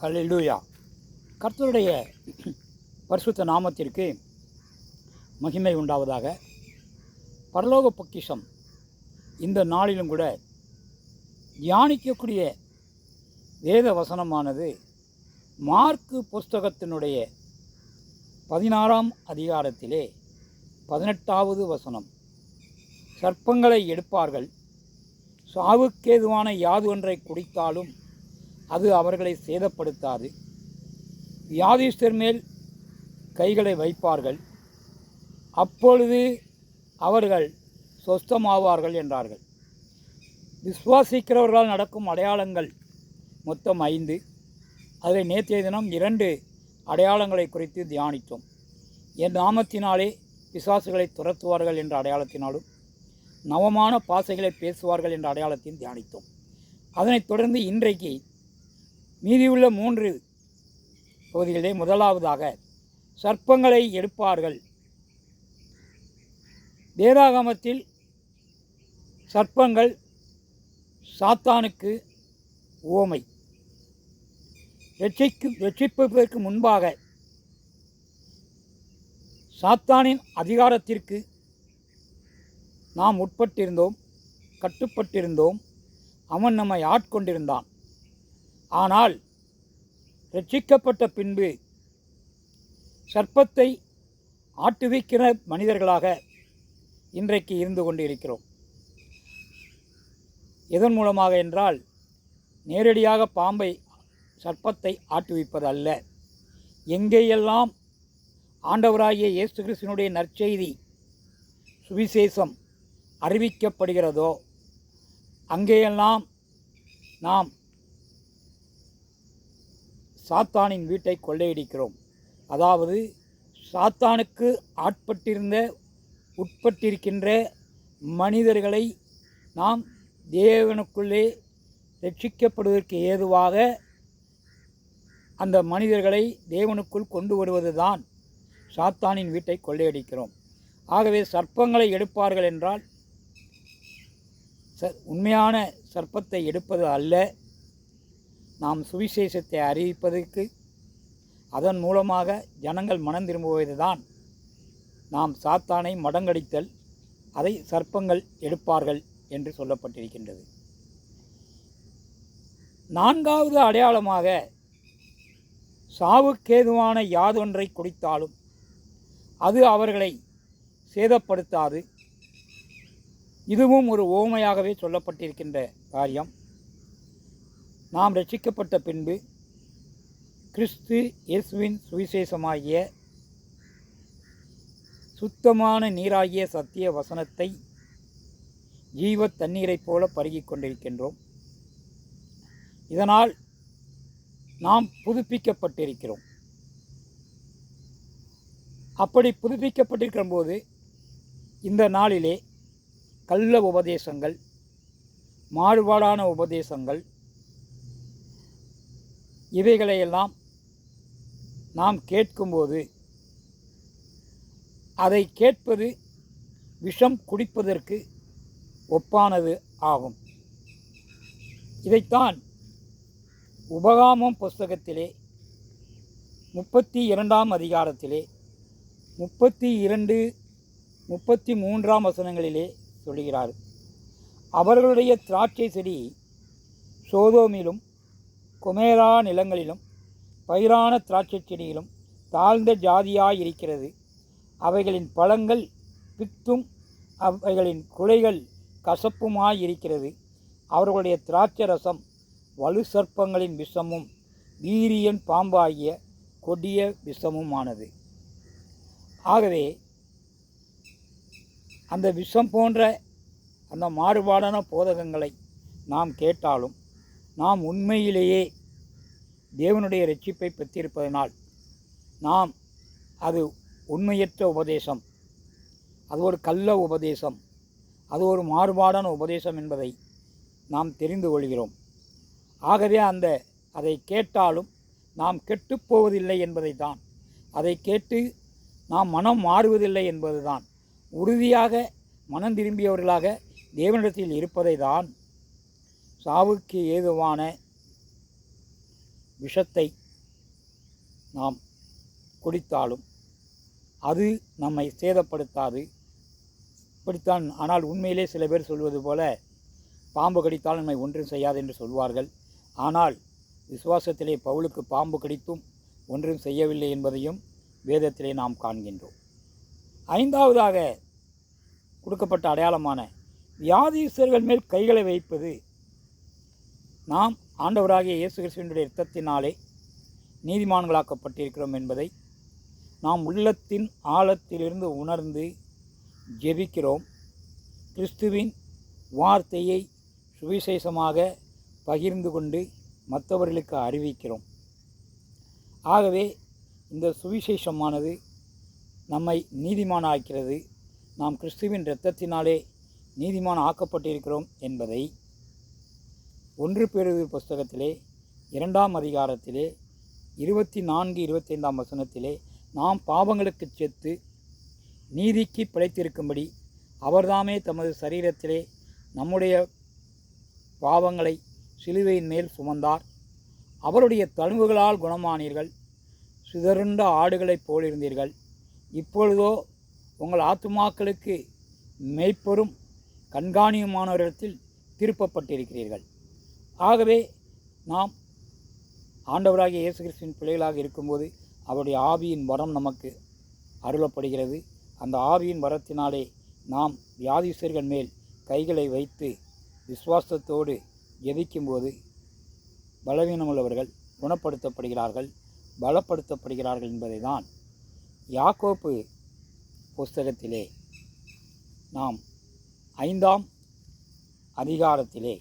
ஹல்லேலூயா. கர்த்தருடைய பரிசுத்த நாமத்திற்கு மகிமை உண்டாவதாக. பரலோக பொக்கிஷம் இந்த நாளிலும் கூட தியானிக்கக்கூடிய வேத வசனமானது மார்க்கு புஸ்தகத்தினுடைய 16ஆம் அதிகாரத்திலே 18வது வசனம். சர்ப்பங்களை எடுப்பார்கள், சாவுக்கேதுவான யாது ஒன்றை குடித்தாலும் அது அவர்களை சேதப்படுத்தாது, வியாதிஸ்தர் மேல் கைகளை வைப்பார்கள், அப்பொழுது அவர்கள் சொஸ்தமாவார்கள் என்றார்கள். விசுவாசிக்கிறவர்களால் நடக்கும் அடையாளங்கள் மொத்தம் 5. அதில் நேற்றைய தினம் 2 அடையாளங்களை குறித்து தியானித்தோம். என் நாமத்தினாலே பிசாசுகளை துரத்துவார்கள் என்ற அடையாளத்தினாலும், நவமான பாசைகளை பேசுவார்கள் என்ற அடையாளத்தையும் தியானித்தோம். அதனைத் தொடர்ந்து இன்றைக்கு மீதியுள்ள 3 பகுதிகளிலே முதலாவதாக சர்ப்பங்களை எடுப்பார்கள். வேதாகமத்தில் சர்ப்பங்கள் சாத்தானுக்கு உவமை. ரட்சிப்பதற்கு முன்பாக சாத்தானின் அதிகாரத்திற்கு நாம் உட்பட்டிருந்தோம், கட்டுப்பட்டிருந்தோம். அவன் நம்மை ஆட்கொண்டிருந்தான். ஆனால் ரட்சிக்கப்பட்ட பின்பு சர்ப்பத்தை ஆட்டுவிக்கிற மனிதர்களாக இன்றைக்கு இருந்து கொண்டு இருக்கிறோம். எதன் மூலமாக என்றால், நேரடியாக சர்ப்பத்தை ஆட்டுவிப்பது அல்ல. எங்கேயெல்லாம் ஆண்டவராகிய இயேசு கிறிஸ்துவினுடைய நற்செய்தி சுவிசேஷம் அறிவிக்கப்படுகிறதோ அங்கேயெல்லாம் நாம் சாத்தானின் வீட்டை கொள்ளையடிக்கிறோம். அதாவது சாத்தானுக்கு உட்பட்டிருக்கின்ற மனிதர்களை நாம் தேவனுக்குள்ளே ரட்சிக்கப்படுவதற்கு ஏதுவாக அந்த மனிதர்களை தேவனுக்குள் கொண்டு வருவது தான் சாத்தானின் வீட்டை கொள்ளையடிக்கிறோம். ஆகவே சர்ப்பங்களை எடுப்பார்கள் என்றால் உண்மையான சர்ப்பத்தை எடுப்பது அல்ல, நாம் சுவிசேஷத்தை அறிவிப்பதற்கு அதன் மூலமாக ஜனங்கள் மனம் திரும்புவது தான் நாம் சாத்தானை மடங்கடித்தல், அதை சர்ப்பங்கள் எடுப்பார்கள் என்று சொல்லப்பட்டிருக்கின்றது. 4வது அடையாளமாக சாவுக்கேதுவான யாதொன்றை குடித்தாலும் அது அவர்களை சேதப்படுத்தாது. இதுவும் ஒரு உவமையாகவே சொல்லப்பட்டிருக்கின்ற காரியம். நாம் ரட்சிக்கப்பட்ட பின்பு கிறிஸ்து இயேசுவின் சுவிசேஷமாகிய சுத்தமான நீராகிய சத்திய வசனத்தை ஜீவ தண்ணீரைப் போல பருகிக் கொண்டிருக்கின்றோம். இதனால் நாம் புதுப்பிக்கப்பட்டிருக்கிறோம். அப்படி புதுப்பிக்கப்பட்டிருக்கிற போது இந்த நாளிலே கள்ள உபதேசங்கள், மாறுபாடான உபதேசங்கள், இவைகளையெல்லாம் நாம் கேட்கும்போது அதை கேட்பது விஷம் குடிப்பதற்கு ஒப்பானது ஆகும். இதைத்தான் உபகாமம் புஸ்தகத்திலே 32ஆம் அதிகாரத்திலே 32, 33ஆம் வசனங்களிலே சொல்கிறார். அவர்களுடைய திராட்சை செடி சோதோமிலும் குமேரா நிலங்களிலும் பயிரான திராட்சை செடியிலும் தாழ்ந்த ஜாதியாயிருக்கிறது. அவைகளின் பழங்கள் பித்தும் அவைகளின் குலைகள் கசப்புமாயிருக்கிறது. அவர்களுடைய திராட்சை ரசம் வலு சர்ப்பங்களின் விஷமும் வீரியன் பாம்பாகிய கொடிய விஷமுமானது. ஆகவே அந்த விஷம் போன்ற அந்த மாறுபாடான போதகங்களை நாம் கேட்டாலும், நாம் உண்மையிலேயே தேவனுடைய இரட்சிப்பை பெற்றிருப்பதனால் நாம் அது உண்மையற்ற உபதேசம், அது ஒரு கள்ள உபதேசம், அது ஒரு மாறுபாடான உபதேசம் என்பதை நாம் தெரிந்து கொள்கிறோம். ஆகவே அதை கேட்டாலும் நாம் கெட்டுப்போவதில்லை என்பதை தான், அதை கேட்டு நாம் மனம் மாறுவதில்லை என்பது தான், உறுதியாக மனம் திரும்பியவர்களாக தேவனிடத்தில் இருப்பதை தான் சாவுக்கு ஏதுவான விஷத்தை நாம் குடித்தாலும் அது நம்மை சேதப்படுத்தாது. இப்படித்தான். ஆனால் உண்மையிலே சில பேர் சொல்வது போல பாம்பு கடித்தால் நம்மை ஒன்றும் செய்யாது என்று சொல்வார்கள். ஆனால் விசுவாசத்திலே பவுலுக்கு பாம்பு கடித்தும் ஒன்றும் செய்யவில்லை என்பதையும் வேதத்திலே நாம் காண்கின்றோம். ஐந்தாவதாக கொடுக்கப்பட்ட அடையாளமான வியாதியஸ்தர்கள் மேல் கைகளை வைப்பது, நாம் ஆண்டவராகிய இயேசு கிறிஸ்துவினுடைய இரத்தத்தினாலே நீதிமான்களாக்கப்பட்டிருக்கிறோம் என்பதை நாம் உள்ளத்தின் ஆழத்திலிருந்து உணர்ந்து ஜெபிக்கிறோம். கிறிஸ்துவின் வார்த்தையை சுவிசேஷமாக பகிர்ந்து கொண்டு மற்றவர்களுக்கு அறிவிக்கிறோம். ஆகவே இந்த சுவிசேஷமானது நம்மை நீதிமானாக்கிறது. நாம் கிறிஸ்துவின் இரத்தத்தினாலே நீதிமான் ஆக்கப்பட்டிருக்கிறோம் என்பதை 1 பேதுரு புஸ்தகத்திலே 2ஆம் அதிகாரத்திலே 24-25 வசனத்திலே நாம் பாவங்களுக்கு செத்து நீதிக்கு பிழைத்திருக்கும்படி அவர்தாமே தமது சரீரத்திலே நம்முடைய பாவங்களை சிலுவையின் மேல் சுமந்தார். அவருடைய தழும்புகளால் குணமானீர்கள். சிதறுண்ட ஆடுகளைப் போலிருந்தீர்கள். இப்பொழுதோ உங்கள் ஆத்துமாக்களுக்கு மெய்ப்பொரும் கண்காணியுமானவரிடத்தில் திருப்பப்பட்டிருக்கிறீர்கள். ஆகவே நாம் ஆண்டவராகிய இயேசு கிறிஸ்துவின் பிள்ளைகளாக இருக்கும்போது அவருடைய ஆவியின் வரம் நமக்கு அருளப்படுகிறது. அந்த ஆவியின் வரத்தினாலே நாம் வியாதியஸ்தர்கள் மேல் கைகளை வைத்து விசுவாசத்தோடு ஜெபிக்கும்போது பலவீனமுள்ளவர்கள் குணப்படுத்தப்படுகிறார்கள், பலப்படுத்தப்படுகிறார்கள் என்பதை தான் யாக்கோப்பு புஸ்தகத்திலே நாம் 5ஆம் அதிகாரத்திலே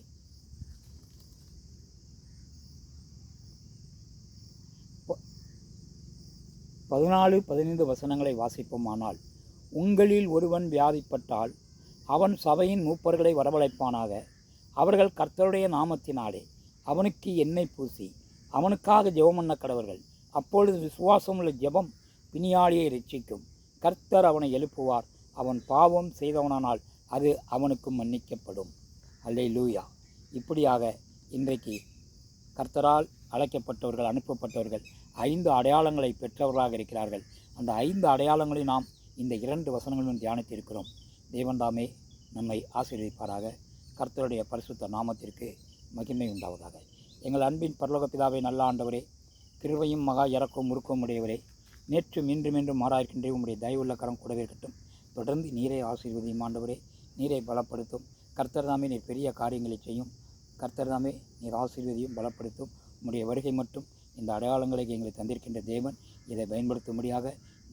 14-15 வசனங்களை வாசிப்போமானால், உங்களில் ஒருவன் வியாதிப்பட்டால் அவன் சபையின் மூப்பர்களை வரவழைப்பானாக. அவர்கள் கர்த்தருடைய நாமத்தினாலே அவனுக்கு எண்ணெய் பூசி அவனுக்காக ஜெபம் பண்ண கடவர்கள். அப்பொழுது விசுவாசமுள்ள ஜெபம் பிணியாளியை ரட்சிக்கும். கர்த்தர் அவனை எழுப்புவார். அவன் பாவம் செய்தவனானால் அது அவனுக்கு மன்னிக்கப்படும். அல்லேலூயா. இப்படியாக இன்றைக்கு கர்த்தரால் அழைக்கப்பட்டவர்கள், அனுப்பப்பட்டவர்கள் 5 அடையாளங்களை பெற்றவர்களாக இருக்கிறார்கள். அந்த 5 அடையாளங்களை நாம் இந்த 2 வசனங்களிலும் தியானித்திருக்கிறோம். தேவன் தாமே நம்மை ஆசீர்வதிப்பாராக. கர்த்தருடைய பரிசுத்த நாமத்திற்கு மகிமை உண்டாவதாக. எங்கள் அன்பின் பரலோக பிதாவே, நல்ல ஆண்டவரே, கிருபையும் மகா இரக்கமும் உருக்கமும் உடையவரே, நேற்றும் இன்றும் என்றும் மாறாயிருக்கின்றே உம்முடைய தயவுள்ள கரம் கூடவே இருக்கட்டும். தொடர்ந்து நீரை ஆசீர்வதியும் ஆண்டவரே, நீரை பலப்படுத்தும். கர்த்தர் தாமே நீர் பெரிய காரியங்களை செய்யும். கர்த்தர் தாமே நீர் ஆசீர்வதியும் பலப்படுத்தும். உம்முடைய வருகை மட்டும் இந்த அடையாளங்களை எங்களை தந்திருக்கின்ற தேவன் இதை பயன்படுத்தும்படியாக,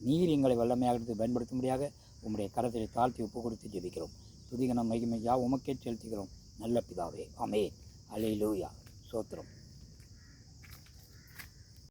நீர் எங்களை வல்லமையாக எடுத்து பயன்படுத்தும்படியாக உம்முடைய கரத்தை தாழ்த்தி ஒப்பு கொடுத்து ஜெபிக்கிறோம். துதிகன மகிமையா உமக்கே செலுத்துகிறோம் நல்ல பிதாவே. ஆமென். அல்லேலூயா. ஸ்தோத்திரம்.